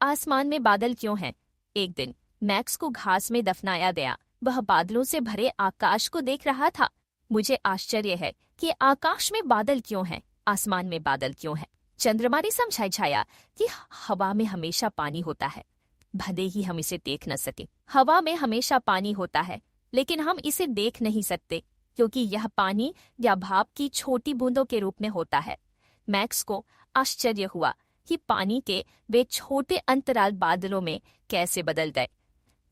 आसमान में बादल क्यों हैं? एक दिन मैक्स को घास में दफनाया गया। वह बादलों से भरे आकाश को देख रहा था। मुझे आश्चर्य है कि आकाश में बादल क्यों हैं, आसमान में बादल क्यों हैं। चंद्रमा ने समझाया कि हवा में हमेशा पानी होता है, भले ही हम इसे देख न सके। हवा में हमेशा पानी होता है, लेकिन हम इसे देख नहीं सकते क्योंकि यह पानी या भाप की छोटी बूंदों के रूप में होता है। मैक्स को आश्चर्य हुआ कि पानी के वे छोटे अंतराल बादलों में कैसे बदल गए।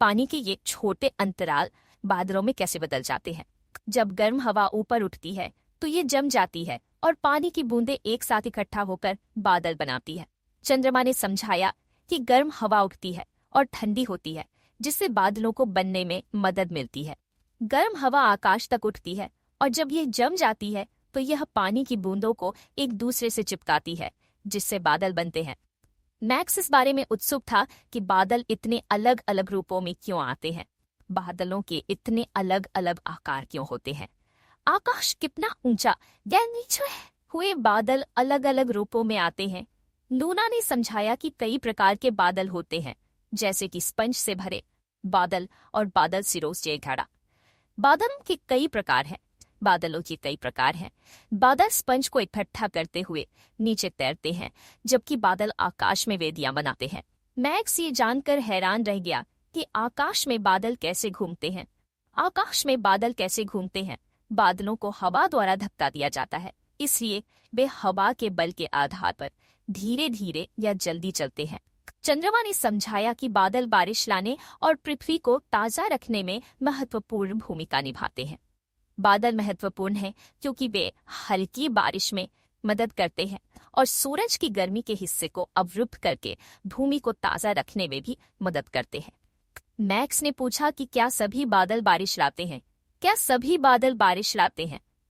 पानी के ये छोटे अंतराल बादलों में कैसे बदल जाते हैं? जब गर्म हवा ऊपर उठती है तो ये जम जाती है और पानी की बूंदें एक साथ इकट्ठा होकर बादल बनाती है। चंद्रमा ने समझाया कि गर्म हवा उठती है और ठंडी होती है, जिससे बादलों को बनने में मदद मिलती है। गर्म हवा आकाश तक उठती है और जब ये जम जाती है तो यह पानी की बूंदों को एक दूसरे से चिपकाती है, जिससे बादल बनते हैं। मैक्स इस बारे में उत्सुक था कि बादल इतने अलग अलग रूपों में क्यों आते हैं। बादलों के इतने अलग अलग आकार क्यों होते हैं? आकाश कितना ऊंचा या नीचे हुए बादल अलग अलग रूपों में आते हैं। लूना ने समझाया कि कई प्रकार के बादल होते हैं, जैसे कि स्पंज से भरे बादल और बादल सिरों से घड़ा। बादलों के कई प्रकार हैं। बादल स्पंज को इकट्ठा करते हुए नीचे तैरते हैं, जबकि बादल आकाश में वेदियां बनाते हैं। मैक्स ये जानकर हैरान रह गया कि आकाश में बादल कैसे घूमते हैं। बादलों को हवा द्वारा धक्का दिया जाता है, इसलिए वे हवा के बल के आधार पर धीरे धीरे या जल्दी चलते हैं। चंद्रमा ने समझाया कि बादल बारिश लाने और पृथ्वी को ताजा रखने में महत्वपूर्ण भूमिका निभाते हैं। बादल महत्वपूर्ण हैं क्योंकि वे हल्की बारिश में मदद करते हैं और सूरज की गर्मी के हिस्से को अवरुद्ध करके भूमि को ताजा रखने में भी मदद करते हैं। मैक्स ने पूछा कि क्या सभी बादल बारिश लाते हैं?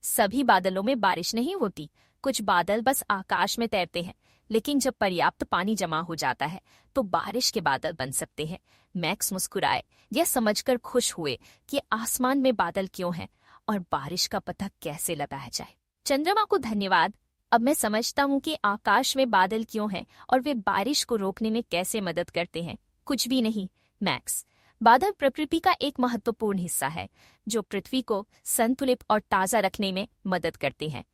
सभी बादलों में बारिश नहीं होती। कुछ बादल बस आकाश में तैरते हैं, लेकिन जब पर्याप्त पानी जमा हो जाता है तो बारिश के बादल बन सकते हैं। मैक्स मुस्कुराए, यह समझकर खुश हुए कि आसमान में बादल क्यों हैं और बारिश का पता कैसे लगाया जाए। चंद्रमा को धन्यवाद। अब मैं समझता हूँ कि आकाश में बादल क्यों हैं और वे बारिश को रोकने में कैसे मदद करते हैं। कुछ भी नहीं मैक्स, बादल प्रकृति का एक महत्वपूर्ण हिस्सा है जो पृथ्वी को संतुलित और ताजा रखने में मदद करते हैं।